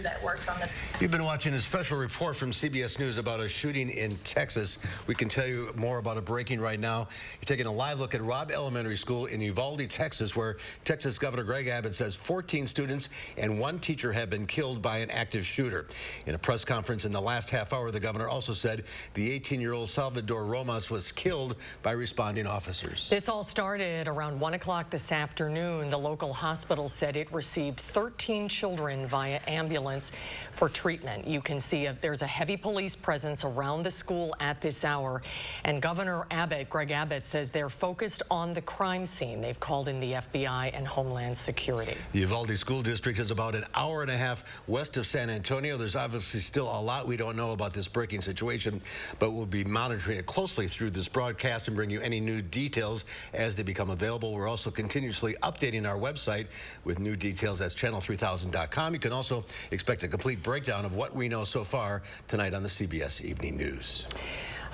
that works on the... You've been watching a special report from CBS News about a shooting in Texas. We can tell you more about it breaking right now. You're taking a live look at Robb Elementary School in Uvalde, Texas, where Texas Governor Greg Abbott says 14 students and 1 teacher have been killed by an active shooter. In a press conference in the last half hour, the governor also said the 18-year-old Salvador Romas was killed by responding officers. This all started around 1 o'clock this afternoon. The local hospital said it received 13 children via ambulance for treatment. You can see there's a heavy police presence around the school at this hour, and Governor Abbott, Greg Abbott, says they're focused on the crime scene. They've called in the FBI and Homeland Security. The Uvalde School District is about an hour and a half west of San Antonio. There's obviously still a lot we don't know about this breaking situation, but we'll be monitoring it closely through this broadcast and bring you any new details as they become available. We're also continuously updating our website with new details. That's channel3000.com. You can also expect a complete breakdown of what we know so far tonight on the CBS Evening News.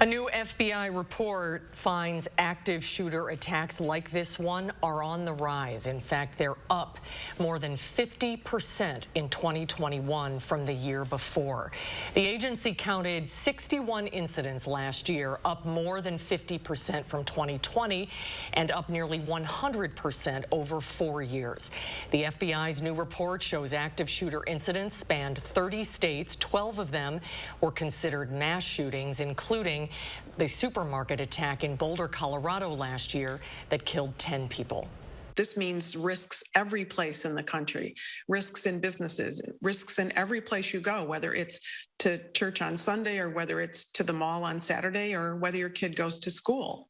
A new FBI report finds active shooter attacks like this one are on the rise. In fact, they're up more than 50% in 2021 from the year before. The agency counted 61 incidents last year, up more than 50% from 2020 and up nearly 100% over 4 years. The FBI's new report shows active shooter incidents spanned 30 states. 12 of them were considered mass shootings, including the supermarket attack in Boulder, Colorado last year that killed 10 people. This means risks every place in the country, risks in businesses, risks in every place you go, whether it's to church on Sunday or whether it's to the mall on Saturday or whether your kid goes to school.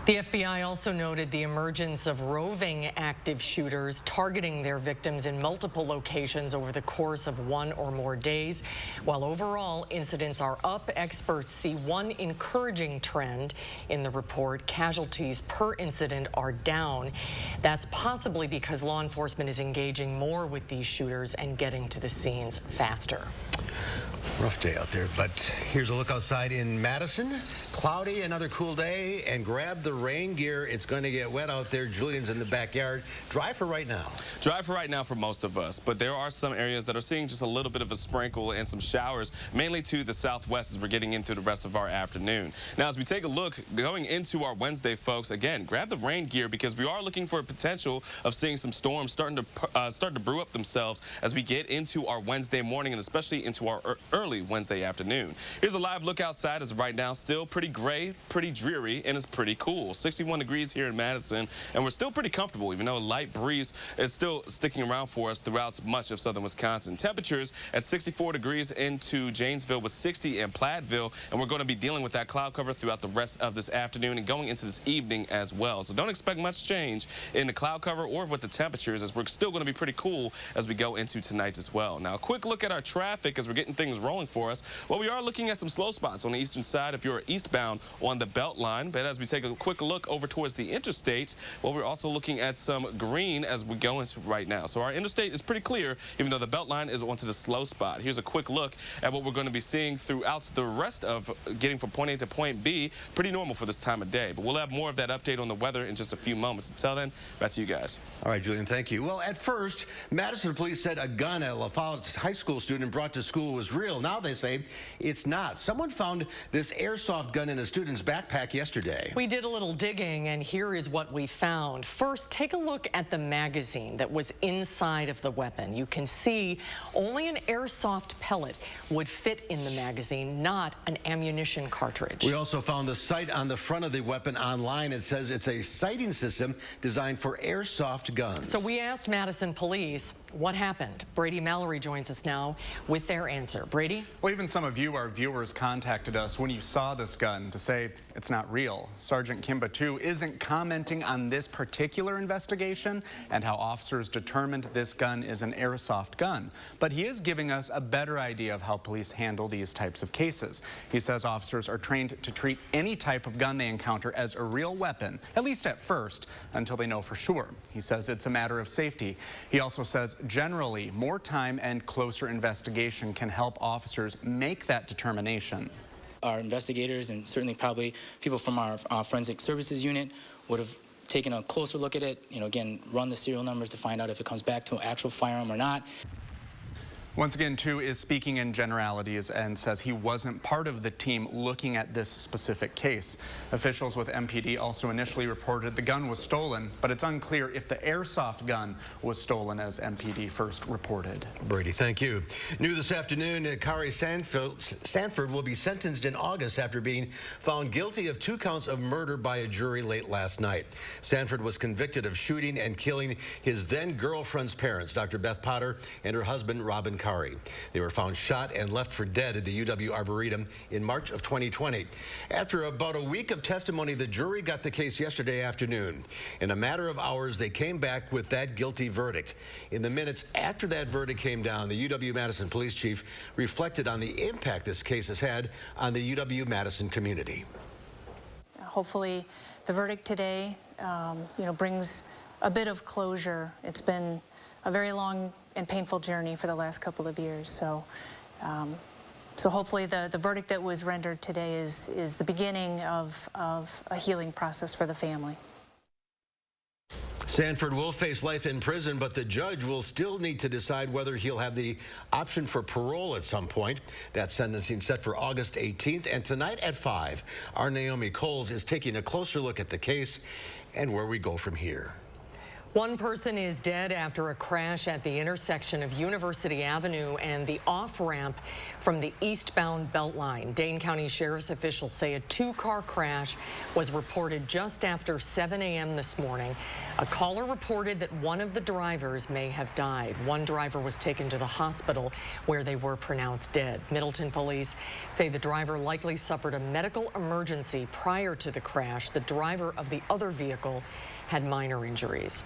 The FBI also noted the emergence of roving active shooters targeting their victims in multiple locations over the course of 1 or more days. While overall incidents are up, experts see one encouraging trend in the report. Casualties per incident are down. That's possibly because law enforcement is engaging more with these shooters and getting to the scenes faster. Rough day out there, but here's a look outside in Madison. Cloudy, another cool day, and grab the rain gear. It's going to get wet out there. Julian's in the backyard. Dry for right now. Dry for right now for most of us, but there are some areas that are seeing just a little bit of a sprinkle and some showers, mainly to the southwest as we're getting into the rest of our afternoon. Now, as we take a look going into our Wednesday, folks, again, grab the rain gear because we are looking for a potential of seeing some storms starting to brew up themselves as we get into our Wednesday morning and especially into our early Wednesday afternoon. Here's a live look outside as of right now. Still pretty gray, pretty dreary, and it's pretty cool. 61 degrees here in Madison, and we're still pretty comfortable, even though a light breeze is still sticking around for us throughout much of southern Wisconsin. Temperatures at 64 degrees into Janesville with 60 in Platteville, and we're going to be dealing with that cloud cover throughout the rest of this afternoon and going into this evening as well. So don't expect much change in the cloud cover or with the temperatures, as we're still going to be pretty cool as we go into tonight as well. Now, a quick look at our traffic as we're getting things rolling for us. Well, we are looking at some slow spots on the eastern side if you're eastbound on the Beltline. But as we take a quick look over towards the interstate, well, we're also looking at some green as we go into right now. So our interstate is pretty clear, even though the Beltline is onto the slow spot. Here's a quick look at what we're going to be seeing throughout the rest of getting from point A to point B. Pretty normal for this time of day. But we'll have more of that update on the weather in just a few moments. Until then, back to you guys. All right, Julian, thank you. Well, at first, Madison police said a gun a LaFollette high school student brought to school was real. Now they say it's not. Someone found this airsoft gun in a student's backpack yesterday. We did a little digging, and here is what we found. First, take a look at the magazine that was inside of the weapon. You can see only an airsoft pellet would fit in the magazine, not an ammunition cartridge. We also found the sight on the front of the weapon online. It says it's a sighting system designed for airsoft guns. So we asked Madison police what happened. Brady Mallory joins us now with their answer. Brady? Well, even some of you, our viewers, contacted us when you saw this gun to say it's not real. Sergeant Kimba, too, isn't commenting on this particular investigation and how officers determined this gun is an airsoft gun. But he is giving us a better idea of how police handle these types of cases. He says officers are trained to treat any type of gun they encounter as a real weapon, at least at first, until they know for sure. He says it's a matter of safety. He also says generally, more time and closer investigation can help officers make that determination. Our investigators and certainly probably people from our forensic services unit would have taken a closer look at it, again, run the serial numbers to find out if it comes back to an actual firearm or not. Once again, too, is speaking in generalities and says he wasn't part of the team looking at this specific case. Officials with MPD also initially reported the gun was stolen, but it's unclear if the airsoft gun was stolen, as MPD first reported. Brady, thank you. New this afternoon, Kari Sanford will be sentenced in August after being found guilty of 2 counts of murder by a jury late last night. Sanford was convicted of shooting and killing his then-girlfriend's parents, Dr. Beth Potter and her husband, Robin Kari. They were found shot and left for dead at the UW Arboretum in March of 2020. After about a week of testimony, the jury got the case yesterday afternoon. In a matter of hours, they came back with that guilty verdict. In the minutes after that verdict came down, the UW-Madison police chief reflected on the impact this case has had on the UW-Madison community. Hopefully, the verdict today, brings a bit of closure. It's been a very long and painful journey for the last couple of years. So hopefully the verdict that was rendered today is the beginning of a healing process for the family. Sanford will face life in prison, but the judge will still need to decide whether he'll have the option for parole at some point. That sentencing set for August 18th. And tonight at 5, our Naomi Coles is taking a closer look at the case and where we go from here. One person is dead after a crash at the intersection of University Avenue and the off-ramp from the eastbound Beltline. Dane County Sheriff's officials say a 2-car crash was reported just after 7 a.m. this morning. A caller reported that one of the drivers may have died. One driver was taken to the hospital where they were pronounced dead. Middleton police say the driver likely suffered a medical emergency prior to the crash. The driver of the other vehicle had minor injuries.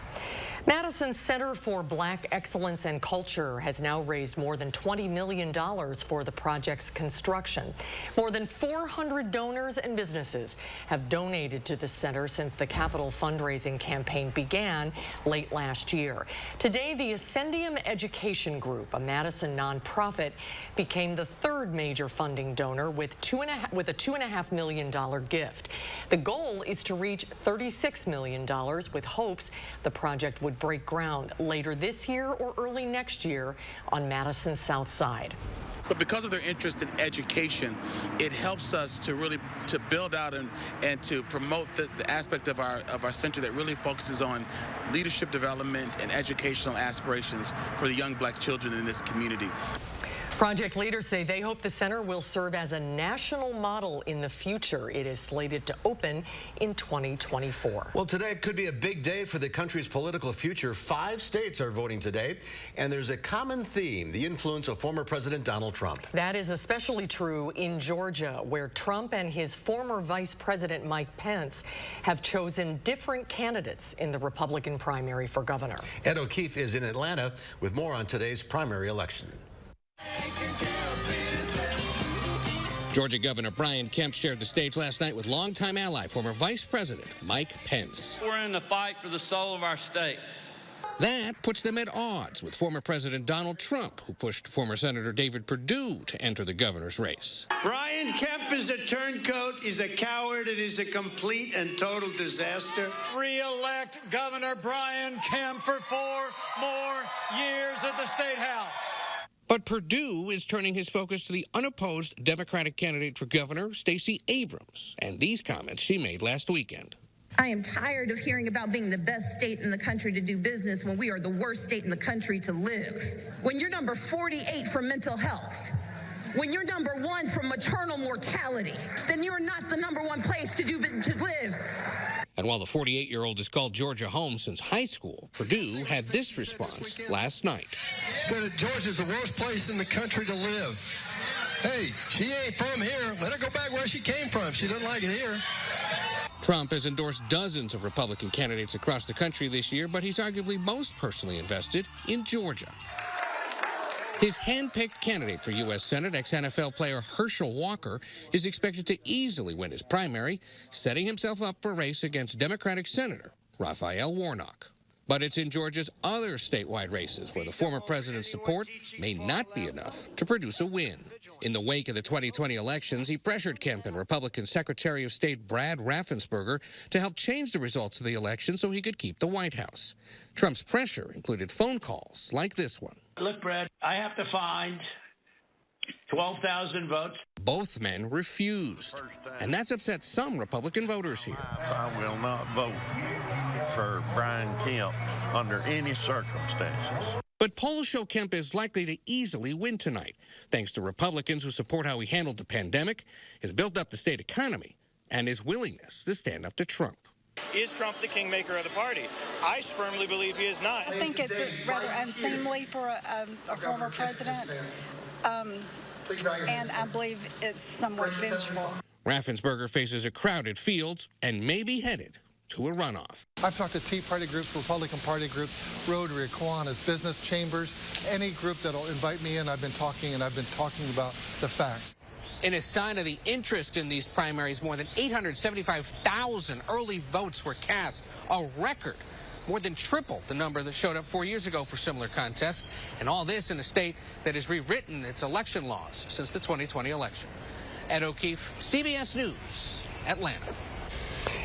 Madison's Center for Black Excellence and Culture has now raised more than $20 million for the project's construction. More than 400 donors and businesses have donated to the center since the capital fundraising campaign began late last year. Today, the Ascendium Education Group, a Madison nonprofit, became the 3rd major funding donor with a $2.5 million gift. The goal is to reach $36 million with hopes the project would break ground later this year or early next year on Madison's South Side. But because of their interest in education, it helps us to really build out and to promote the aspect of our center that really focuses on leadership development and educational aspirations for the young black children in this community. Project leaders say they hope the center will serve as a national model in the future. It is slated to open in 2024. Well, today could be a big day for the country's political future. 5 states are voting today, and there's a common theme: the influence of former President Donald Trump. That is especially true in Georgia, where Trump and his former Vice President Mike Pence have chosen different candidates in the Republican primary for governor. Ed O'Keefe is in Atlanta with more on today's primary election. Georgia Governor Brian Kemp shared the stage last night with longtime ally, former Vice President Mike Pence. We're in the fight for the soul of our state. That puts them at odds with former President Donald Trump, who pushed former Senator David Perdue to enter the governor's race. Brian Kemp is a turncoat, he's a coward, and he's a complete and total disaster. Re-elect Governor Brian Kemp for 4 more years at the State House. But Perdue is turning his focus to the unopposed Democratic candidate for governor, Stacey Abrams, and these comments she made last weekend. I am tired of hearing about being the best state in the country to do business when we are the worst state in the country to live. When you're number 48 for mental health, when you're number 1 for maternal mortality, then you're not the number 1 place to live. And while the 48-year-old has called Georgia home since high school, Perdue had this response last night. Said that Georgia's the worst place in the country to live. Hey, she ain't from here. Let her go back where she came from. She doesn't like it here. Trump has endorsed dozens of Republican candidates across the country this year, but he's arguably most personally invested in Georgia. His hand-picked candidate for U.S. Senate, ex-NFL player Herschel Walker, is expected to easily win his primary, setting himself up for a race against Democratic Senator Raphael Warnock. But it's in Georgia's other statewide races where the former president's support may not be enough to produce a win. In the wake of the 2020 elections, he pressured Kemp and Republican Secretary of State Brad Raffensperger to help change the results of the election so he could keep the White House. Trump's pressure included phone calls like this one. Look, Brad, I have to find 12,000 votes. Both men refused, and that's upset some Republican voters here. I will not vote for Brian Kemp under any circumstances. But polls show Kemp is likely to easily win tonight, thanks to Republicans who support how he handled the pandemic, has built up the state economy, and his willingness to stand up to Trump. Is Trump the kingmaker of the party? I firmly believe he is not. I think it's rather unseemly for a former president, and I believe it's somewhat vengeful. Raffensperger faces a crowded field and may be headed to a runoff. I've talked to Tea Party groups, Republican Party groups, Rotary, Kiwanis, business chambers, any group that'll invite me in. I've been talking about the facts. In a sign of the interest in these primaries, more than 875,000 early votes were cast, a record, more than triple the number that showed up 4 years ago for similar contests, and all this in a state that has rewritten its election laws since the 2020 election. Ed O'Keefe, CBS News, Atlanta.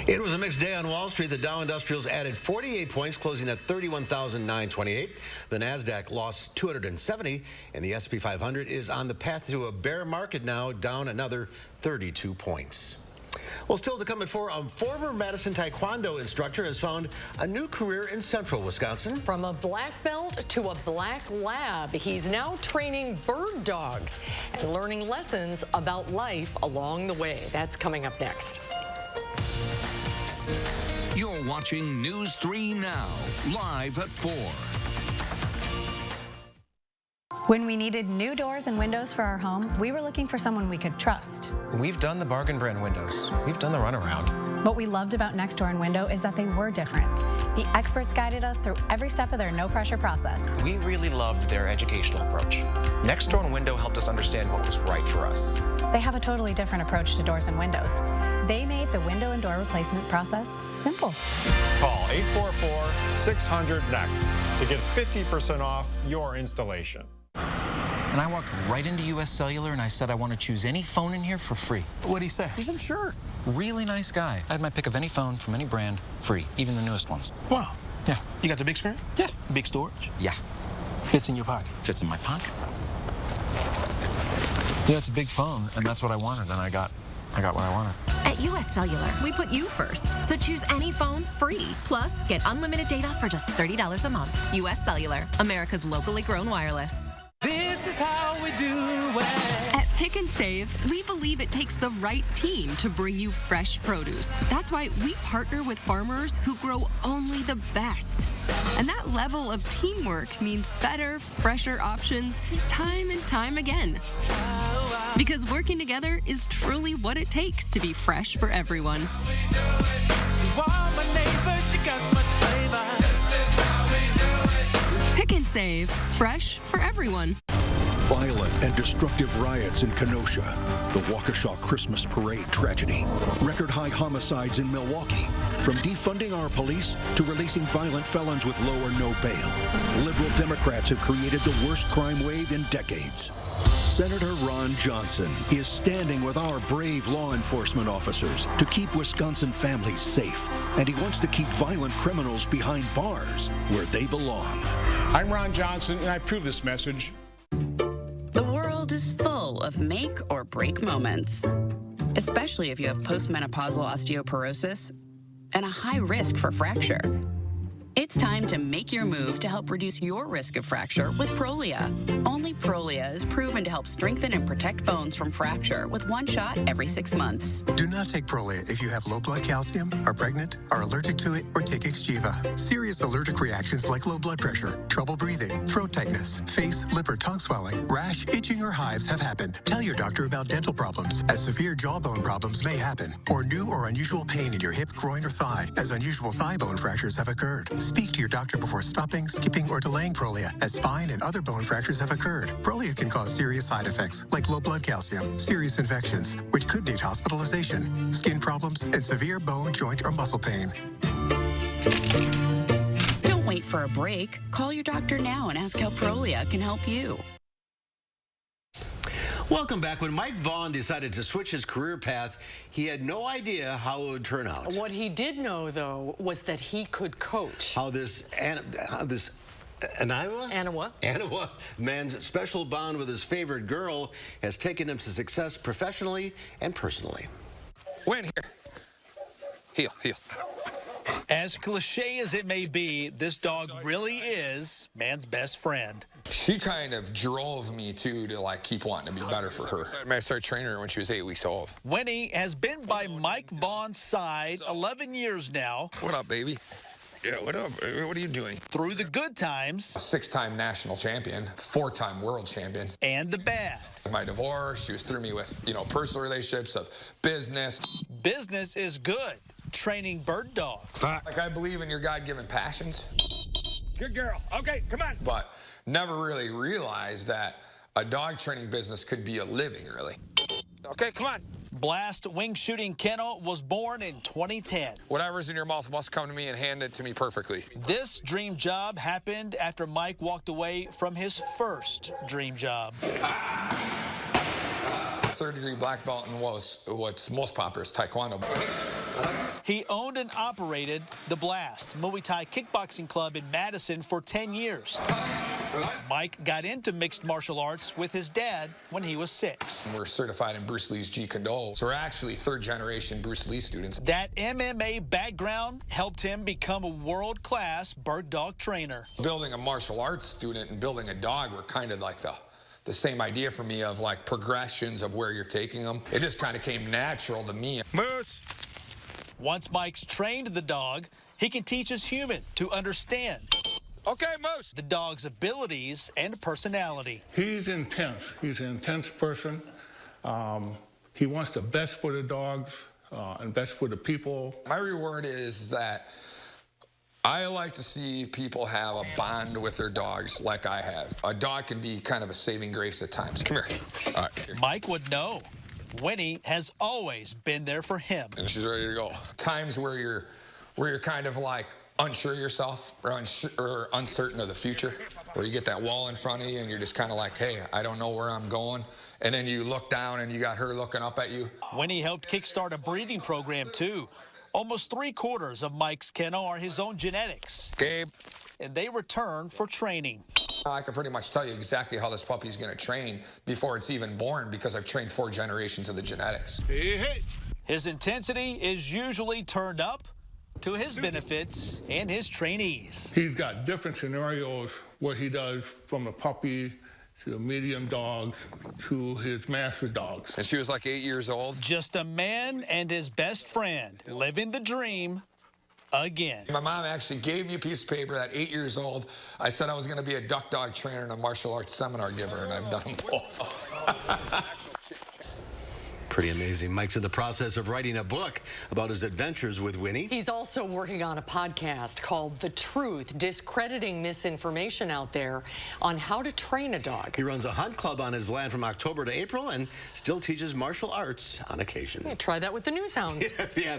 It was a mixed day on Wall Street. The Dow Industrials added 48 points, closing at 31,928. The Nasdaq lost 270, and the S&P 500 is on the path to a bear market now, down another 32 points. Well, still to come at 4, a former Madison Taekwondo instructor has found a new career in central Wisconsin. From a black belt to a black lab, he's now training bird dogs and learning lessons about life along the way. That's coming up next. You're watching News 3 Now, live at 4. When we needed new doors and windows for our home, we were looking for someone we could trust. We've done the bargain brand windows. We've done the runaround. What we loved about Next Door and Window is that they were different. The experts guided us through every step of their no-pressure process. We really loved their educational approach. Next Door and Window helped us understand what was right for us. They have a totally different approach to doors and windows. They made the window and door replacement process simple. Call 844-600-NEXT to get 50% off your installation. And I walked right into U.S. Cellular and I said I want to choose any phone in here for free. What'd he say? He said, sure. Really nice guy. I had my pick of any phone from any brand, free, even the newest ones. Wow. Yeah. You got the big screen? Yeah. Big storage? Yeah. Fits in your pocket? Fits in my pocket. Yeah, it's a big phone, and that's what I wanted, and I got what I wanted. At U.S. Cellular, we put you first. So choose any phone free. Plus, get unlimited data for just $30 a month. U.S. Cellular, America's locally grown wireless. This is how we do it. At Pick and Save, we believe it takes the right team to bring you fresh produce. That's why we partner with farmers who grow only the best. And that level of teamwork means better, fresher options time and time again. Because working together is truly what it takes to be fresh for everyone. To all my neighbors, you got much flavor. Pick and Save, fresh for everyone. Violent and destructive riots in Kenosha. The Waukesha Christmas Parade tragedy. Record high homicides in Milwaukee. From defunding our police to releasing violent felons with low or no bail. Liberal Democrats have created the worst crime wave in decades. Senator Ron Johnson is standing with our brave law enforcement officers to keep Wisconsin families safe. And he wants to keep violent criminals behind bars where they belong. I'm Ron Johnson, and I approve this message. The world is full of make or break moments, especially if you have postmenopausal osteoporosis and a high risk for fracture. It's time to make your move to help reduce your risk of fracture with Prolia. Only Prolia is proven to help strengthen and protect bones from fracture with one shot every 6 months. Do not take Prolia if you have low blood calcium, are pregnant, are allergic to it, or take Xgeva. Serious allergic reactions like low blood pressure, trouble breathing, throat tightness, face, lip, or tongue swelling, rash, itching, or hives have happened. Tell your doctor about dental problems, as severe jawbone problems may happen, or new or unusual pain in your hip, groin, or thigh, as unusual thigh bone fractures have occurred. Speak to your doctor before stopping, skipping, or delaying Prolia, as spine and other bone fractures have occurred. Prolia can cause serious side effects like low blood calcium, serious infections, which could need hospitalization, skin problems, and severe bone, joint, or muscle pain. Don't wait for a break. Call your doctor now and ask how Prolia can help you. Welcome back. When Mike Vaughn decided to switch his career path, he had no idea how it would turn out. What he did know, though, was that he could coach. How this Anawa, man's special bond with his favorite girl has taken him to success professionally and personally. Win here. Heel. As cliche as it may be, this dog really is man's best friend. She kind of drove me, too, to, like, keep wanting to be better for her. I started training her when she was 8 weeks old. Winnie has been by Mike Vaughn's side 11 years now. What up, baby? Yeah, what up? What are you doing? Through the good times. A 6-time national champion, 4-time world champion. And the bad. My divorce, she was through me with, personal relationships, of business. Business is good. Training bird dogs. Like, I believe in your God-given passions. Good girl. Okay, come on. But never really realized that a dog training business could be a living, really. Okay, come on. Blast Wing Shooting Kennel was born in 2010. Whatever's in your mouth must come to me and hand it to me perfectly. This dream job happened after Mike walked away from his first dream job. Third-degree black belt in what's most popular is Taekwondo. He owned and operated the Blast Muay Thai kickboxing club in Madison for 10 years. Mike got into mixed martial arts with his dad when he was 6. We're certified in Bruce Lee's Jeet Kune Do, so we're actually third-generation Bruce Lee students. That MMA background helped him become a world-class bird dog trainer. Building a martial arts student and building a dog were kind of like the same idea for me of like progressions of where you're taking them. It just kind of came natural to me. Moose! Once Mike's trained the dog, he can teach his human to understand. Okay, Moose! The dog's abilities and personality. He's intense. He's an intense person. He wants the best for the dogs and best for the people. My reward is that I like to see people have a bond with their dogs like I have. A dog can be kind of a saving grace at times. Come here. All right. Here. Mike would know. Winnie has always been there for him. And she's ready to go. Times where you're kind of like unsure of yourself or uncertain of the future, where you get that wall in front of you and you're just kind of like, hey, I don't know where I'm going. And then you look down and you got her looking up at you. Winnie helped kickstart a breeding program, too. Almost 3/4 of Mike's kennel are his own genetics. Gabe. And they return for training. I can pretty much tell you exactly how this puppy's going to train before it's even born because I've trained 4 generations of the genetics. Hey. His intensity is usually turned up to his benefit and his trainees. He's got different scenarios what he does from the puppy to the medium dogs to his master dogs. And she was like 8 years old. Just a man and his best friend living the dream again. My mom actually gave me a piece of paper at 8 years old. I said I was going to be a duck dog trainer and a martial arts seminar giver, and I've done them both. Pretty amazing. Mike's in the process of writing a book about his adventures with Winnie. He's also working on a podcast called The Truth, discrediting misinformation out there on how to train a dog. He runs a hunt club on his land from October to April and still teaches martial arts on occasion. Yeah, try that with the news hounds. Yeah,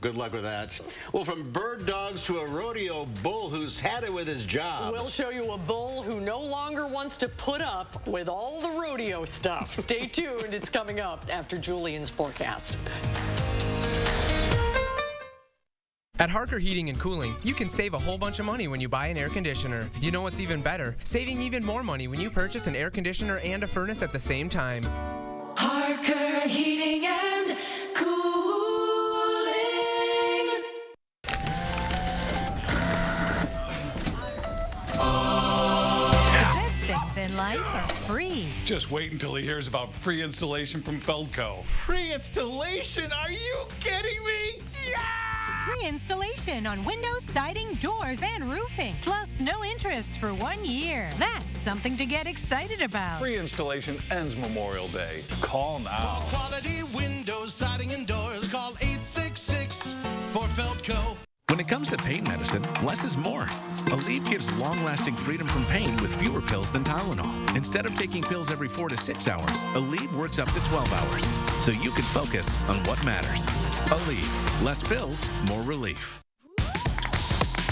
good luck with that. Well, from bird dogs to a rodeo bull who's had it with his job. We'll show you a bull who no longer wants to put up with all the rodeo stuff. Stay tuned. It's coming up after Julian's forecast. At Harker Heating and Cooling, you can save a whole bunch of money when you buy an air conditioner. You know what's even better? Saving even more money when you purchase an air conditioner and a furnace at the same time. Harker Heating and Cooling. The best things in life are free. Just wait until he hears about free installation from Feldco. Free installation? Are you kidding me? Yeah! Free installation on windows, siding, doors, and roofing. Plus, no interest for 1 year. That's something to get excited about. Free installation ends Memorial Day. Call now. For quality windows, siding, and doors, call 866 for Feldco. When it comes to pain medicine, less is more. Aleve gives long-lasting freedom from pain with fewer pills than Tylenol. Instead of taking pills every 4 to 6 hours, Aleve works up to 12 hours, so you can focus on what matters. Aleve, less pills, more relief.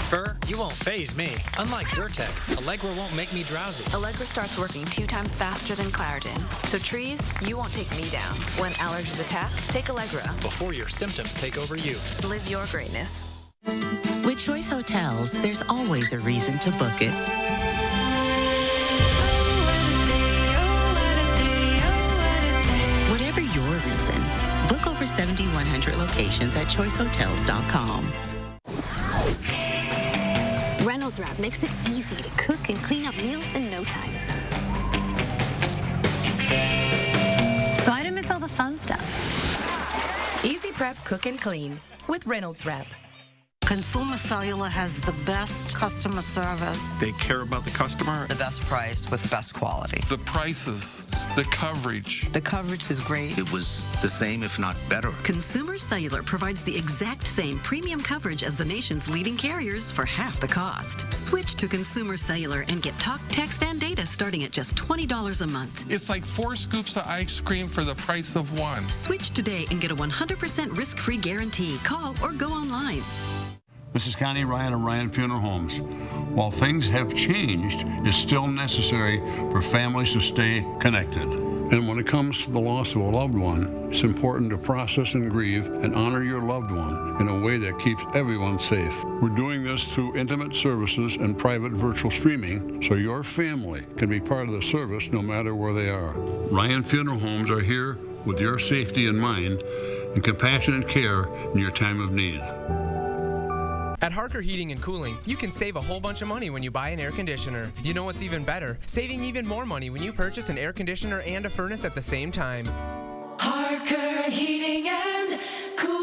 Fur, you won't faze me. Unlike Zyrtec, Allegra won't make me drowsy. Allegra starts working 2 times faster than Claritin. So trees, you won't take me down. When allergies attack, take Allegra. Before your symptoms take over you. Live your greatness. Which Choice Hotels, there's always a reason to book it. Whatever your reason, book over 7,100 locations at choicehotels.com. Reynolds Wrap makes it easy to cook and clean up meals in no time. So I don't miss all the fun stuff. Easy prep, cook, and clean with Reynolds Wrap. Consumer Cellular has the best customer service. They care about the customer. The best price with the best quality. The prices, the coverage. The coverage is great. It was the same, if not better. Consumer Cellular provides the exact same premium coverage as the nation's leading carriers for half the cost. Switch to Consumer Cellular and get talk, text, and data starting at just $20 a month. It's like 4 scoops of ice cream for the price of 1. Switch today and get a 100% risk-free guarantee. Call or go online. This is Connie Ryan of Ryan Funeral Homes. While things have changed, it's still necessary for families to stay connected. And when it comes to the loss of a loved one, it's important to process and grieve and honor your loved one in a way that keeps everyone safe. We're doing this through intimate services and private virtual streaming so your family can be part of the service no matter where they are. Ryan Funeral Homes are here with your safety in mind and compassionate care in your time of need. At Harker Heating and Cooling, you can save a whole bunch of money when you buy an air conditioner. You know what's even better? Saving even more money when you purchase an air conditioner and a furnace at the same time. Harker Heating and Cooling.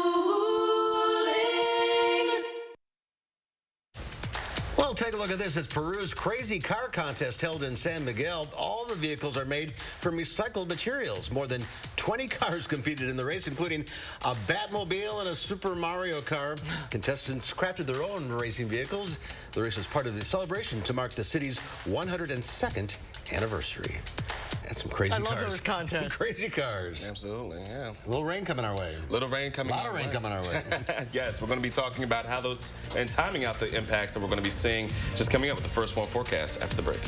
Well, take a look at this. It's Peru's Crazy Car Contest held in San Miguel. All the vehicles are made from recycled materials. More than 20 cars competed in the race, including a Batmobile and a Super Mario car. Contestants crafted their own racing vehicles. The race was part of the celebration to mark the city's 102nd anniversary. That's some crazy cars. I love those contests. Crazy cars. Absolutely, yeah. A little rain coming our way. Little rain coming our way. A lot of rain coming our way. Yes, we're going to be talking about how those, and timing out the impacts that we're going to be seeing just coming up with the first one forecast after the break.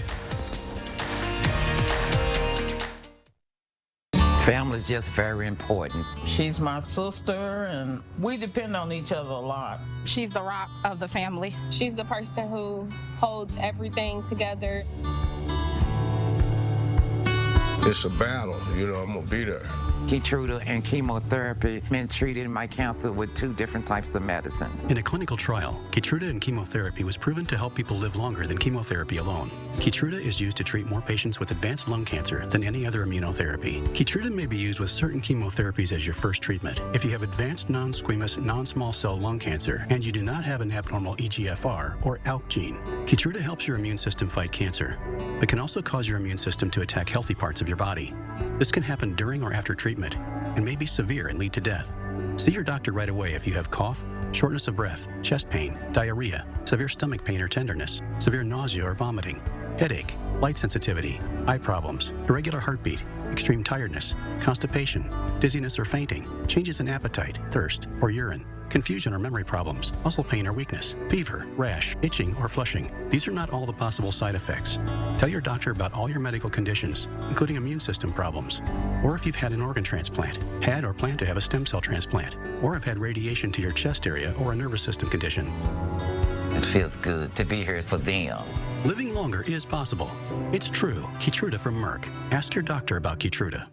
Family's just very important. She's my sister, and we depend on each other a lot. She's the rock of the family. She's the person who holds everything together. It's a battle, you know, I'm gonna be there. Keytruda and chemotherapy been treating my cancer with 2 different types of medicine. In a clinical trial, Keytruda and chemotherapy was proven to help people live longer than chemotherapy alone. Keytruda is used to treat more patients with advanced lung cancer than any other immunotherapy. Keytruda may be used with certain chemotherapies as your first treatment. If you have advanced non-squamous, non-small cell lung cancer and you do not have an abnormal EGFR or ALK gene, Keytruda helps your immune system fight cancer, but can also cause your immune system to attack healthy parts of your body. This can happen during or after treatment and may be severe and lead to death. See your doctor right away if you have cough, shortness of breath, chest pain, diarrhea, severe stomach pain or tenderness, severe nausea or vomiting, headache, light sensitivity, eye problems, irregular heartbeat, extreme tiredness, constipation, dizziness or fainting, changes in appetite, thirst, or urine, confusion or memory problems, muscle pain or weakness, fever, rash, itching, or flushing. These are not all the possible side effects. Tell your doctor about all your medical conditions, including immune system problems, or if you've had an organ transplant, had or plan to have a stem cell transplant, or have had radiation to your chest area or a nervous system condition. It feels good to be here for them. Living longer is possible. It's true. Keytruda from Merck. Ask your doctor about Keytruda.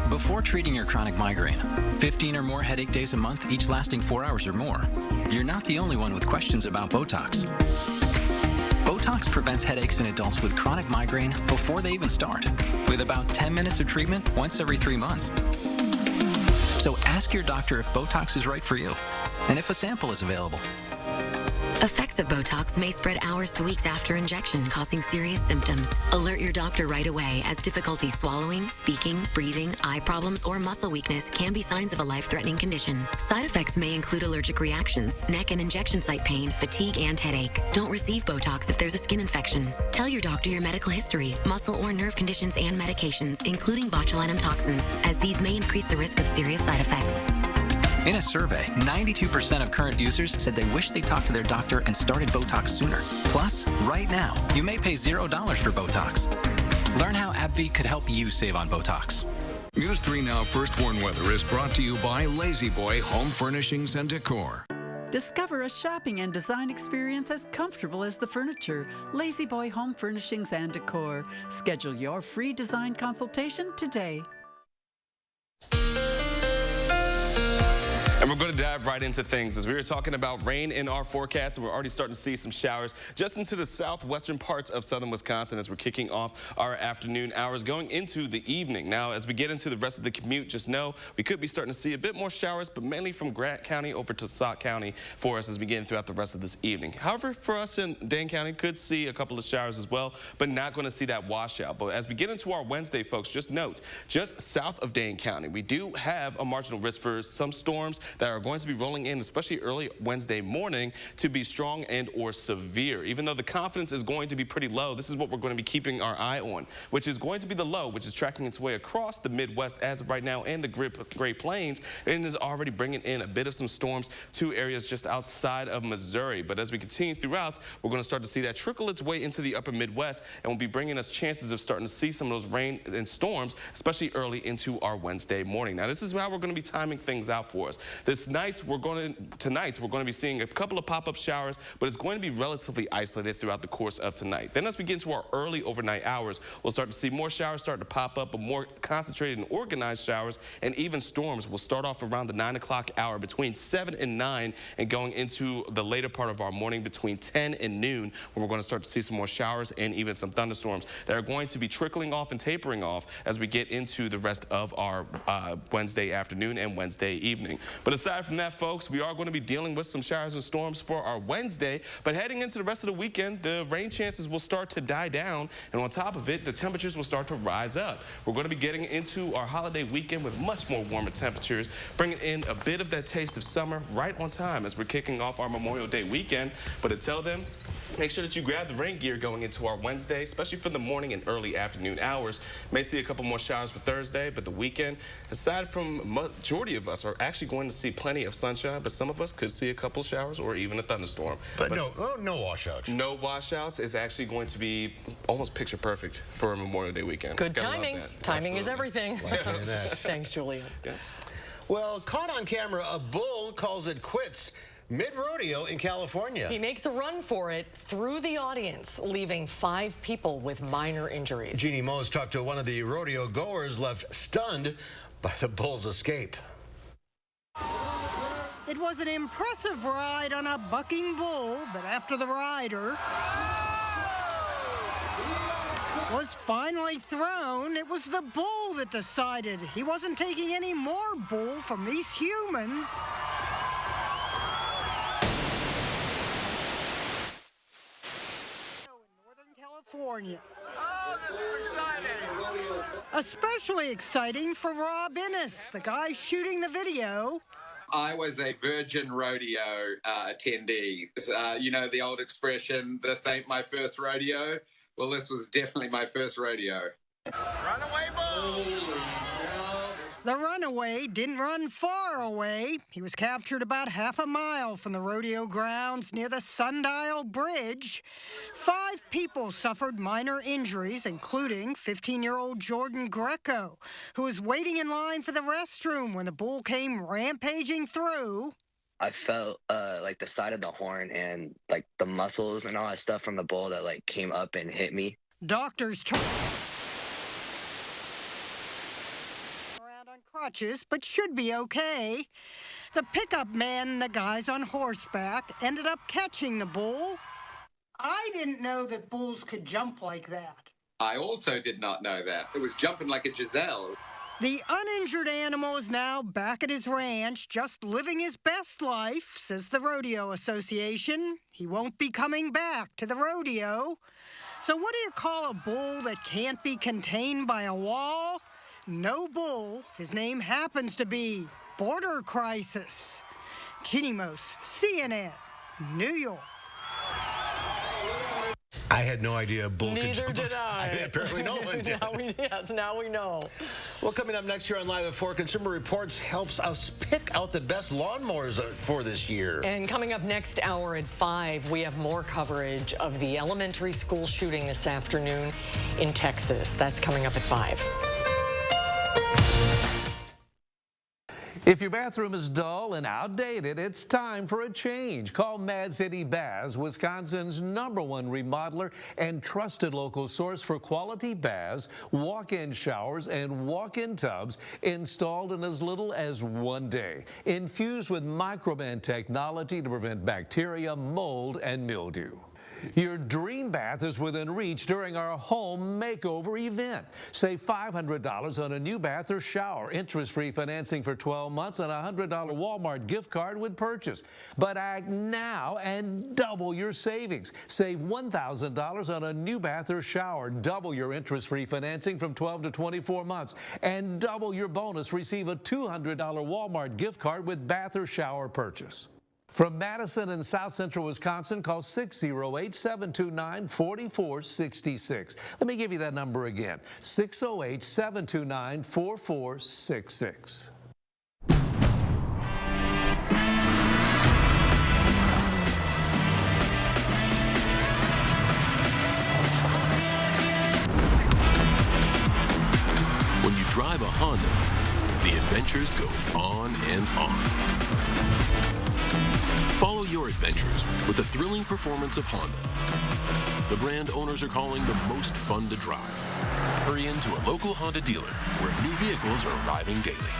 Before treating your chronic migraine, 15 or more headache days a month, each lasting 4 hours or more, you're not the only one with questions about Botox. Botox prevents headaches in adults with chronic migraine before they even start, with about 10 minutes of treatment once every 3 months. So ask your doctor if Botox is right for you, and if a sample is available. Effects of Botox may spread hours to weeks after injection, causing serious symptoms. Alert your doctor right away, as difficulty swallowing, speaking, breathing, eye problems, or muscle weakness can be signs of a life-threatening condition. Side effects may include allergic reactions, neck and injection site pain, fatigue, and headache. Don't receive Botox if there's a skin infection. Tell your doctor your medical history, muscle or nerve conditions, and medications, including botulinum toxins, as these may increase the risk of serious side effects. In a survey, 92% of current users said they wish they talked to their doctor and started Botox sooner. Plus, right now, you may pay $0 for Botox. Learn how AbbVie could help you save on Botox. News 3 Now First Warn Weather is brought to you by Lazy Boy Home Furnishings and Decor. Discover a shopping and design experience as comfortable as the furniture. Lazy Boy Home Furnishings and Decor. Schedule your free design consultation today. And we're going to dive right into things. As we were talking about rain in our forecast, and we're already starting to see some showers just into the southwestern parts of southern Wisconsin as we're kicking off our afternoon hours going into the evening. Now, as we get into the rest of the commute, just know we could be starting to see a bit more showers, but mainly from Grant County over to Sauk County for us as we get in throughout the rest of this evening. However, for us in Dane County, could see a couple of showers as well, but not going to see that washout. But as we get into our Wednesday, folks, just note, just south of Dane County, we do have a marginal risk for some storms that are going to be rolling in, especially early Wednesday morning, to be strong and or severe. Even though the confidence is going to be pretty low, this is what we're going to be keeping our eye on, which is going to be the low, which is tracking its way across the Midwest as of right now and the Great Plains, and is already bringing in a bit of some storms to areas just outside of Missouri. But as we continue throughout, we're going to start to see that trickle its way into the upper Midwest and will be bringing us chances of starting to see some of those rain and storms, especially early into our Wednesday morning. Now, this is how we're going to be timing things out for us. Tonight, we're going to be seeing a couple of pop-up showers, but it's going to be relatively isolated throughout the course of tonight. Then as we get into our early overnight hours, we'll start to see more showers start to pop up, but more concentrated and organized showers, and even storms will start off around the 9 o'clock hour between 7 and 9 and going into the later part of our morning between 10 and noon, when we're going to start to see some more showers and even some thunderstorms that are going to be trickling off and tapering off as we get into the rest of our Wednesday afternoon and Wednesday evening. But aside from that, folks, we are going to be dealing with some showers and storms for our Wednesday, but heading into the rest of the weekend, the rain chances will start to die down, and on top of it, the temperatures will start to rise up. We're going to be getting into our holiday weekend with much more warmer temperatures, bringing in a bit of that taste of summer right on time as we're kicking off our Memorial Day weekend. But until then, make sure that you grab the rain gear going into our Wednesday, especially for the morning and early afternoon hours. May see a couple more showers for Thursday, but the weekend, aside from majority of us, are actually going to see plenty of sunshine, but some of us could see a couple showers or even a thunderstorm. But no washouts. No washouts is actually going to be almost picture perfect for a Memorial Day weekend. Good timing. Timing is everything. That. Thanks, Julia. Yeah. Well, caught on camera, a bull calls it quits mid-rodeo in California. He makes a run for it through the audience, leaving 5 people with minor injuries. Jeannie Mose talked to one of the rodeo goers left stunned by the bull's escape. It was an impressive ride on a bucking bull, but after the rider was finally thrown, it was the bull that decided he wasn't taking any more bull from these humans. California. Oh, this is exciting. Especially exciting for Rob Innes, the guy shooting the video. I was a virgin rodeo attendee. You know the old expression, this ain't my first rodeo? Well, this was definitely my first rodeo. Runaway bull! The runaway didn't run far away. He was captured about half a mile from the rodeo grounds near the Sundial Bridge. 5 people suffered minor injuries, including 15-year-old Jordan Greco, who was waiting in line for the restroom when the bull came rampaging through. I felt like the side of the horn and like the muscles and all that stuff from the bull that like came up and hit me. Doctors around on crutches, but should be okay. The pickup man and the guys on horseback ended up catching the bull. I didn't know that bulls could jump like that. I also did not know that. It was jumping like a gazelle. The uninjured animal is now back at his ranch, just living his best life, says the Rodeo Association. He won't be coming back to the rodeo. So what do you call a bull that can't be contained by a wall? No bull. His name happens to be Border Crisis. Jeannie Mose, CNN, New York. I had no idea a bull could jump. Neither did I. Apparently no one did. Now we know. Well, coming up next year on Live at 4, Consumer Reports helps us pick out the best lawnmowers for this year. And coming up next hour at 5, we have more coverage of the elementary school shooting this afternoon in Texas. That's coming up at 5. If your bathroom is dull and outdated, it's time for a change. Call Mad City Baths, Wisconsin's #1 remodeler and trusted local source for quality baths, walk-in showers, and walk-in tubs installed in as little as 1 day. Infused with microban technology to prevent bacteria, mold, and mildew. Your dream bath is within reach during our home makeover event. Save $500 on a new bath or shower, interest-free financing for 12 months, and a $100 Walmart gift card with purchase. But act now and double your savings. Save $1,000 on a new bath or shower, double your interest-free financing from 12 to 24 months, and double your bonus. Receive a $200 Walmart gift card with bath or shower purchase. From Madison and South Central Wisconsin, call 608-729-4466. Let me give you that number again, 608-729-4466. When you drive a Honda, the adventures go on and on. Follow your adventures with the thrilling performance of Honda, the brand owners are calling the most fun to drive. Hurry into a local Honda dealer where new vehicles are arriving daily.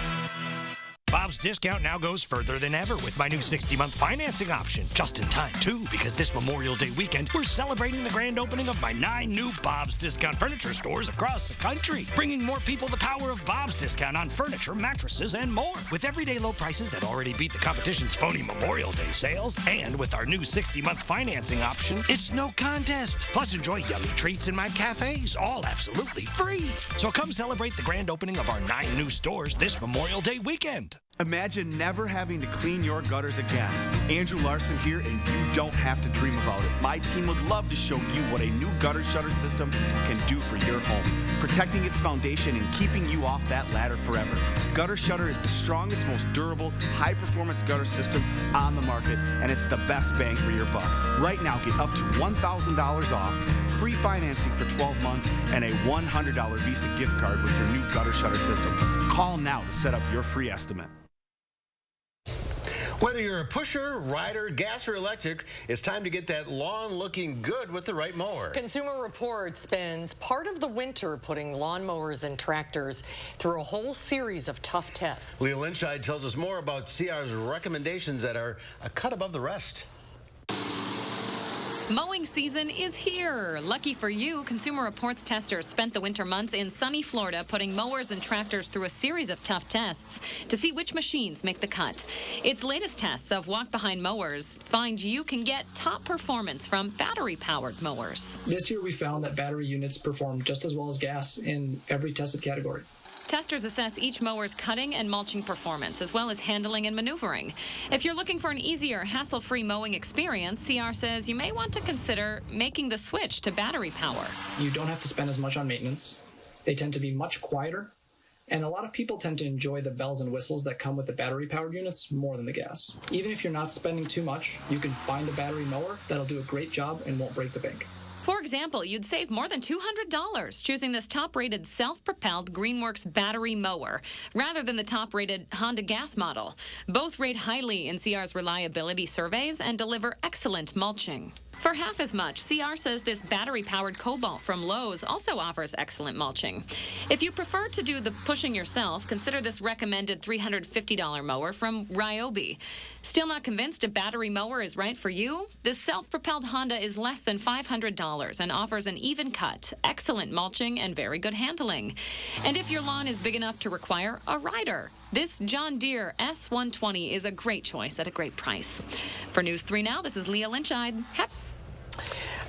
Bob's Discount now goes further than ever with my new 60-month financing option. Just in time, too, because this Memorial Day weekend, we're celebrating the grand opening of my 9 new Bob's Discount furniture stores across the country, bringing more people the power of Bob's Discount on furniture, mattresses, and more. With everyday low prices that already beat the competition's phony Memorial Day sales, and with our new 60-month financing option, it's no contest. Plus, enjoy yummy treats in my cafes, all absolutely free. So come celebrate the grand opening of our 9 new stores this Memorial Day weekend. Imagine never having to clean your gutters again. Andrew Larson here, and you don't have to dream about it. My team would love to show you what a new gutter shutter system can do for your home, protecting its foundation and keeping you off that ladder forever. Gutter Shutter is the strongest, most durable, high-performance gutter system on the market, and it's the best bang for your buck. Right now, get up to $1,000 off, free financing for 12 months, and a $100 Visa gift card with your new Gutter Shutter system. Call now to set up your free estimate. Whether you're a pusher, rider, gas, or electric, it's time to get that lawn looking good with the right mower. Consumer Reports spends part of the winter putting lawnmowers and tractors through a whole series of tough tests. Leah Lynchide tells us more about CR's recommendations that are a cut above the rest. Mowing season is here. Lucky for you, Consumer Reports testers spent the winter months in sunny Florida putting mowers and tractors through a series of tough tests to see which machines make the cut. Its latest tests of walk-behind mowers find you can get top performance from battery-powered mowers. This year we found that battery units perform just as well as gas in every tested category. Testers assess each mower's cutting and mulching performance, as well as handling and maneuvering. If you're looking for an easier, hassle-free mowing experience, CR says you may want to consider making the switch to battery power. You don't have to spend as much on maintenance. They tend to be much quieter, and a lot of people tend to enjoy the bells and whistles that come with the battery-powered units more than the gas. Even if you're not spending too much, you can find a battery mower that'll do a great job and won't break the bank. For example, you'd save more than $200 choosing this top-rated self-propelled Greenworks battery mower rather than the top-rated Honda gas model. Both rate highly in CR's reliability surveys and deliver excellent mulching. For half as much, CR says this battery-powered Cobalt from Lowe's also offers excellent mulching. If you prefer to do the pushing yourself, consider this recommended $350 mower from Ryobi. Still not convinced a battery mower is right for you? This self-propelled Honda is less than $500 and offers an even cut, excellent mulching, and very good handling. And if your lawn is big enough to require a rider, this John Deere S120 is a great choice at a great price. For News 3 Now, this is Leah Lynchide.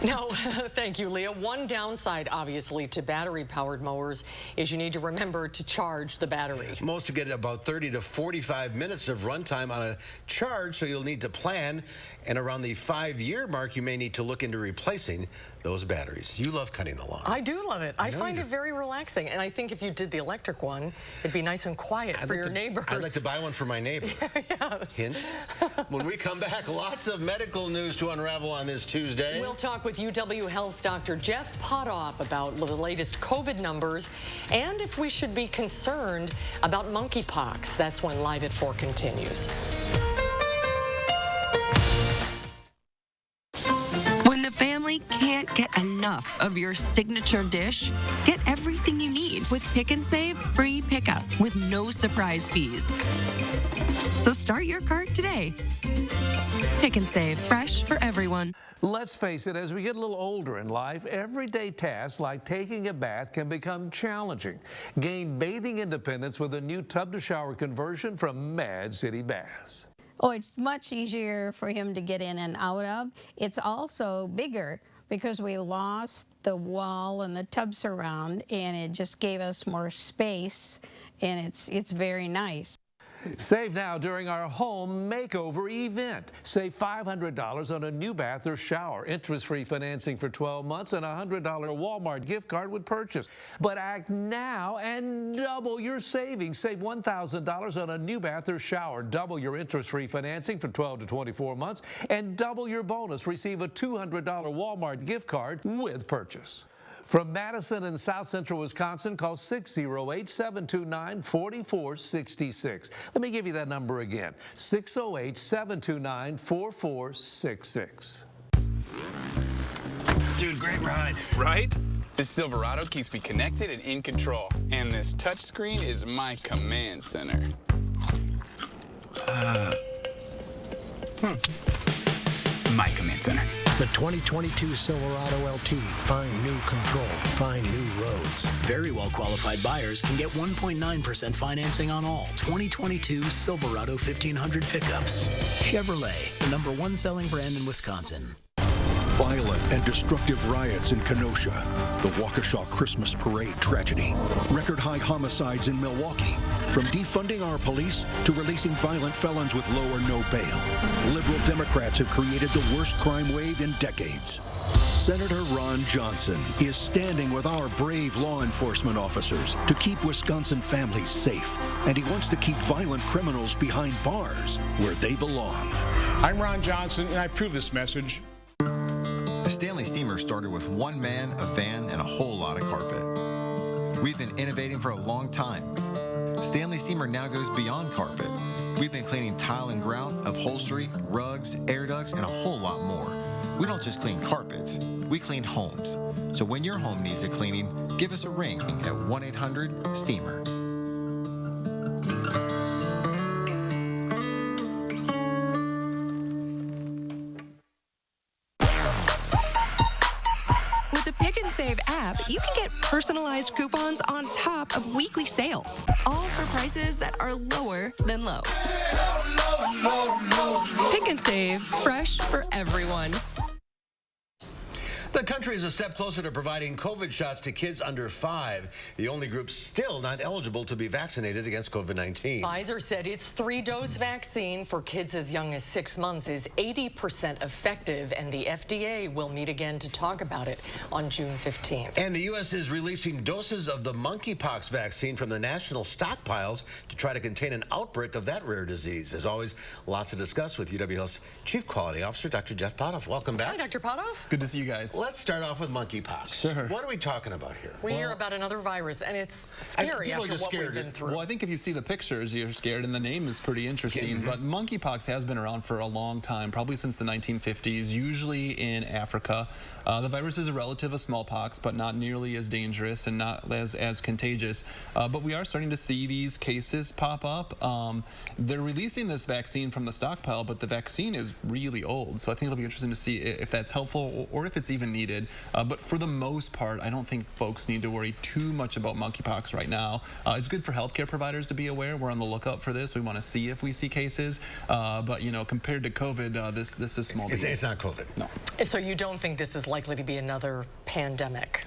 No, thank you, Leah. One downside, obviously, to battery-powered mowers is you need to remember to charge the battery. Most get about 30 to 45 minutes of runtime on a charge, so you'll need to plan. And around the 5-year mark, you may need to look into replacing those batteries. You love cutting the lawn. I do love it. I find it very relaxing. And I think if you did the electric one, it'd be nice and quiet for your neighbors. I'd like to buy one for my neighbor. Yes. Hint. When we come back, lots of medical news to unravel on this Tuesday. We'll talk with UW Health's Dr. Jeff Potoff about the latest COVID numbers and if we should be concerned about monkeypox. That's when Live at 4 continues. When the family can't get enough of your signature dish, get everything you need with Pick and Save free pickup with no surprise fees. So start your cart today. Pick and Save, fresh for everyone. Let's face it, as we get a little older in life, everyday tasks like taking a bath can become challenging. Gain bathing independence with a new tub-to-shower conversion from Mad City Baths. Oh, it's much easier for him to get in and out of. It's also bigger because we lost the wall and the tub surround, and it just gave us more space, and it's very nice. Save now during our home makeover event. Save $500 on a new bath or shower. Interest-free financing for 12 months and a $100 Walmart gift card with purchase. But act now and double your savings. Save $1,000 on a new bath or shower. Double your interest-free financing for 12 to 24 months and double your bonus. Receive a $200 Walmart gift card with purchase. From Madison in South Central Wisconsin, call 608-729-4466. Let me give you that number again, 608-729-4466. Dude, great ride. Right? This Silverado keeps me connected and in control. And this touchscreen is my command center. My command center. The 2022 Silverado LT. Find new control. Find new roads. Very well qualified buyers can get 1.9% financing on all 2022 Silverado 1500 pickups. Chevrolet, the #1 selling brand in Wisconsin. Violent and destructive riots in Kenosha. The Waukesha Christmas Parade tragedy. Record-high homicides in Milwaukee. From defunding our police to releasing violent felons with low or no bail. Liberal Democrats have created the worst crime wave in decades. Senator Ron Johnson is standing with our brave law enforcement officers to keep Wisconsin families safe. And he wants to keep violent criminals behind bars where they belong. I'm Ron Johnson, and I approve this message. The Stanley Steamer started with one man, a van, and a whole lot of carpet. We've been innovating for a long time. Stanley Steamer now goes beyond carpet. We've been cleaning tile and grout, upholstery, rugs, air ducts, and a whole lot more. We don't just clean carpets, we clean homes. So when your home needs a cleaning, give us a ring at 1-800-STEAMER. Save app, you can get personalized coupons on top of weekly sales, all for prices that are lower than low. Pick and Save, fresh for everyone. The country is a step closer to providing COVID shots to kids under 5, the only group still not eligible to be vaccinated against COVID-19. Pfizer said its 3-dose vaccine for kids as young as 6 months is 80% effective, and the FDA will meet again to talk about it on June 15th. And the U.S. is releasing doses of the monkeypox vaccine from the national stockpiles to try to contain an outbreak of that rare disease. As always, lots to discuss with UW Health's Chief Quality Officer, Dr. Jeff Potoff. Welcome back. Hi, Dr. Potoff. Good to see you guys. Let's start off with monkeypox. Sure. What are we talking about here? We hear about another virus, and it's scary after what we've been through. Well, I think if you see the pictures, you're scared, and the name is pretty interesting. But monkeypox has been around for a long time, probably since the 1950s, usually in Africa. The virus is a relative of smallpox, but not nearly as dangerous and not as contagious. But we are starting to see these cases pop up. They're releasing this vaccine from the stockpile, but the vaccine is really old. So I think it'll be interesting to see if that's helpful or if it's even needed. But for the most part, I don't think folks need to worry too much about monkeypox right now. It's good for healthcare providers to be aware. We're on the lookout for this. We want to see if we see cases. But, you know, compared to COVID, this is small. It's not COVID. No. So you don't think this is likely to be another pandemic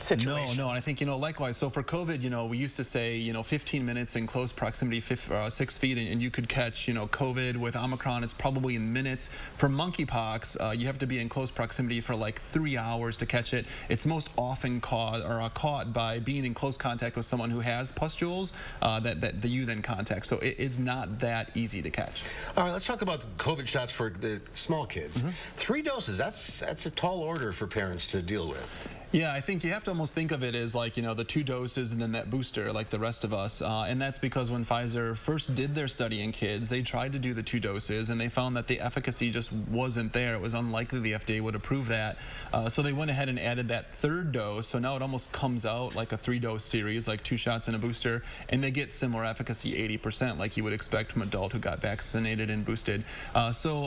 situation. No, and I think, likewise. So for COVID, we used to say, 15 minutes in close proximity, 6 feet, and you could catch, COVID. With Omicron, it's probably in minutes. For monkeypox, you have to be in close proximity for like 3 hours to catch it. It's most often caught by being in close contact with someone who has pustules that you then contact. So it's not that easy to catch. All right, let's talk about the COVID shots for the small kids. 3 doses, that's a tall order for parents to deal with. Yeah, I think you have to almost think of it as like, the 2 doses and then that booster like the rest of us. And that's because when Pfizer first did their study in kids, they tried to do the 2 doses and they found that the efficacy just wasn't there. It was unlikely the FDA would approve that. So they went ahead and added that 3rd dose. So now it almost comes out like a 3-dose series, like 2 shots and a booster, and they get similar efficacy, 80%, like you would expect from an adult who got vaccinated and boosted. So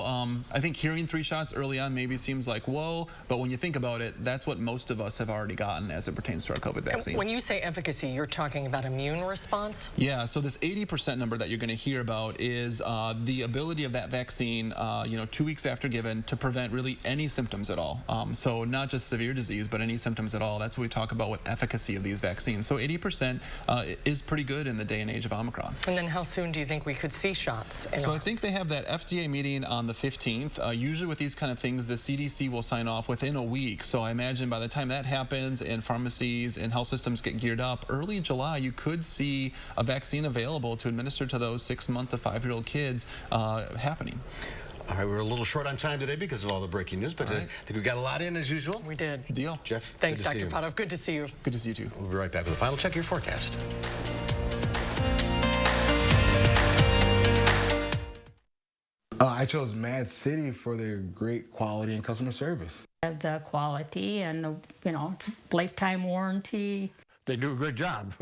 I think hearing 3 shots early on maybe seems like, whoa, but when you think about it, that's what most of us have already gotten as it pertains to our COVID vaccine. When you say efficacy, you're talking about immune response? Yeah, so this 80% number that you're going to hear about is the ability of that vaccine, 2 weeks after given, to prevent really any symptoms at all. So not just severe disease, but any symptoms at all. That's what we talk about with efficacy of these vaccines. So 80% is pretty good in the day and age of Omicron. And then how soon do you think we could see shots? So I think they have that FDA meeting on the 15th. Usually with these kind of things, the CDC will sign off within a week. So I imagine by the time that happens and pharmacies and health systems get geared up, early July, you could see a vaccine available to administer to those 6-month to 5-year-old kids happening. All right, we're a little short on time today because of all the breaking news, but I think we got a lot in as usual. We did. Deal. Jeff, thanks, Dr. Potto. Good to see you. Good to see you, too. We'll be right back with a final check of your forecast. I chose Mad City for their great quality and customer service. The quality and, lifetime warranty. They do a good job.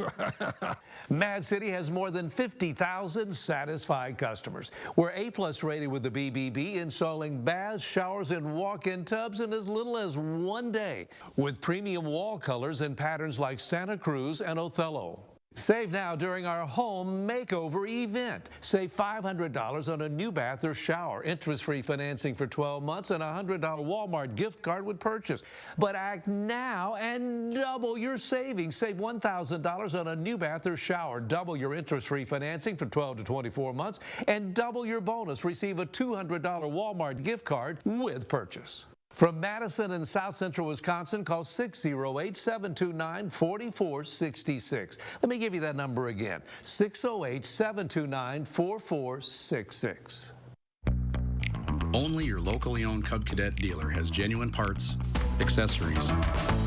Mad City has more than 50,000 satisfied customers. We're A+ rated with the BBB, installing baths, showers, and walk-in tubs in as little as 1 day, with premium wall colors and patterns like Santa Cruz and Othello. Save now during our home makeover event. Save $500 on a new bath or shower, interest-free financing for 12 months, and a $100 Walmart gift card with purchase. But act now and double your savings. Save $1,000 on a new bath or shower, double your interest-free financing for 12 to 24 months, and double your bonus. Receive a $200 Walmart gift card with purchase. From Madison and South Central Wisconsin, call 608-729-4466. Let me give you that number again, 608-729-4466. Only your locally owned Cub Cadet dealer has genuine parts, accessories,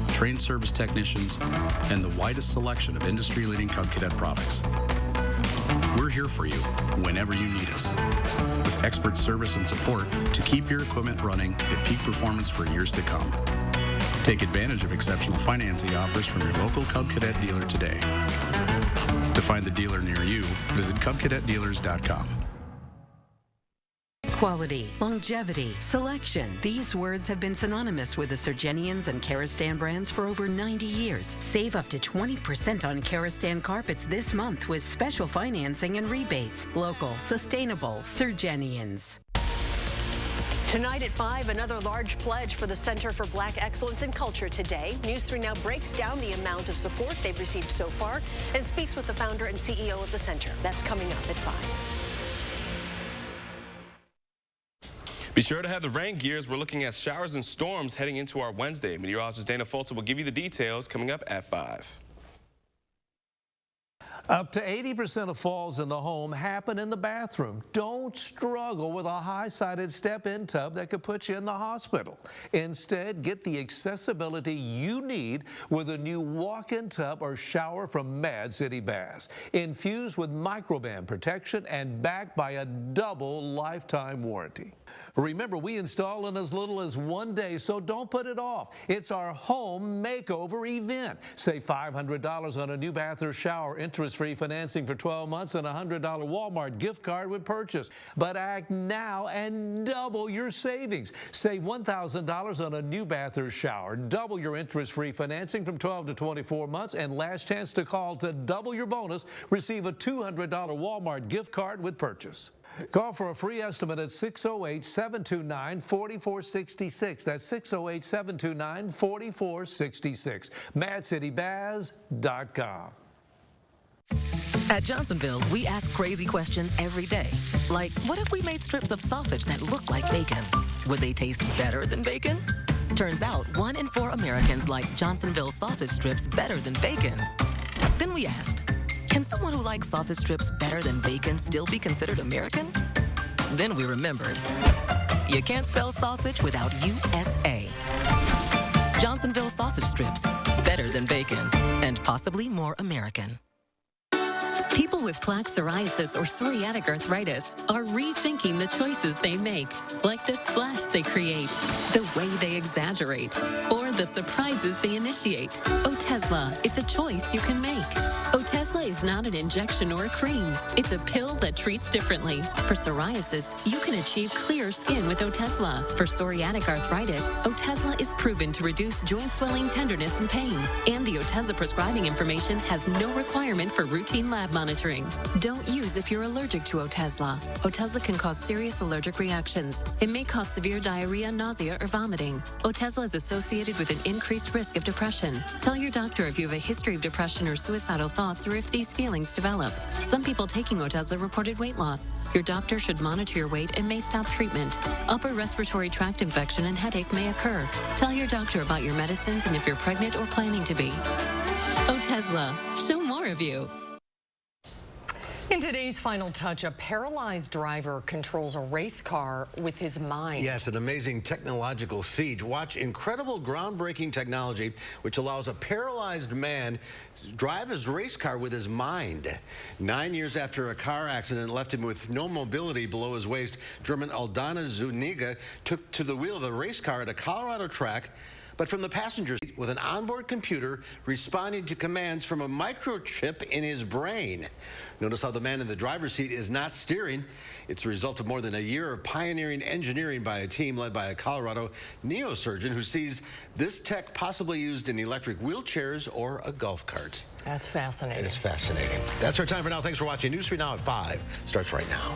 trained service technicians, and the widest selection of industry-leading Cub Cadet products. We're here for you whenever you need us, with expert service and support to keep your equipment running at peak performance for years to come. Take advantage of exceptional financing offers from your local Cub Cadet dealer today. To find the dealer near you, visit cubcadetdealers.com. Quality, longevity, selection. These words have been synonymous with the Surgenians and Karastan brands for over 90 years. Save up to 20% on Karastan carpets this month with special financing and rebates. Local, sustainable, Surgenians. Tonight at 5, another large pledge for the Center for Black Excellence in Culture today. News 3 now breaks down the amount of support they've received so far and speaks with the founder and CEO of the center. That's coming up at 5. Be sure to have the rain gears. We're looking at showers and storms heading into our Wednesday. Meteorologist Dana Fulton will give you the details coming up at 5. Up to 80% of falls in the home happen in the bathroom. Don't struggle with a high-sided step-in tub that could put you in the hospital. Instead, get the accessibility you need with a new walk-in tub or shower from Mad City Baths. Infused with microban protection and backed by a double lifetime warranty. Remember, we install in as little as 1 day, so don't put it off. It's our home makeover event. Save $500 on a new bath or shower, interest-free financing for 12 months, and a $100 Walmart gift card with purchase. But act now and double your savings. Save $1,000 on a new bath or shower, double your interest-free financing from 12 to 24 months, and last chance to call to double your bonus. Receive a $200 Walmart gift card with purchase. Call for a free estimate at 608-729-4466. That's 608-729-4466. MadCityBaz.com. At Johnsonville, we ask crazy questions every day. Like, what if we made strips of sausage that look like bacon? Would they taste better than bacon? Turns out 1 in 4 Americans like Johnsonville sausage strips better than bacon. Then we asked, can someone who likes sausage strips better than bacon still be considered American? Then we remembered, you can't spell sausage without USA. Johnsonville sausage strips, better than bacon, and possibly more American. People with plaque psoriasis or psoriatic arthritis are rethinking the choices they make, like the splash they create, the way they exaggerate, or the surprises they initiate. Otezla, it's a choice you can make. Otezla is not an injection or a cream. It's a pill that treats differently. For psoriasis, you can achieve clear skin with Otezla. For psoriatic arthritis, Otezla is proven to reduce joint swelling, tenderness, and pain. And the Otezla prescribing information has no requirement for routine lab monitoring. Don't use if you're allergic to Otezla. Otezla can cause serious allergic reactions. It may cause severe diarrhea, nausea, or vomiting. Otezla is associated with an increased risk of depression. Tell your doctor if you have a history of depression or suicidal thoughts or if these feelings develop. Some people taking Otezla reported weight loss. Your doctor should monitor your weight and may stop treatment. Upper respiratory tract infection and headache may occur. Tell your doctor about your medicines and if you're pregnant or planning to be. Otezla, show more of you. In today's Final Touch, a paralyzed driver controls a race car with his mind. Yeah, it's an amazing technological feat. Watch incredible groundbreaking technology which allows a paralyzed man to drive his race car with his mind. 9 years after a car accident left him with no mobility below his waist, German Aldana Zuniga took to the wheel of a race car at a Colorado track, but from the passenger seat with an onboard computer responding to commands from a microchip in his brain. Notice how the man in the driver's seat is not steering. It's the result of more than a year of pioneering engineering by a team led by a Colorado neurosurgeon who sees this tech possibly used in electric wheelchairs or a golf cart. That's fascinating. It is fascinating. That's our time for now. Thanks for watching. News 3 Now at 5 starts right now.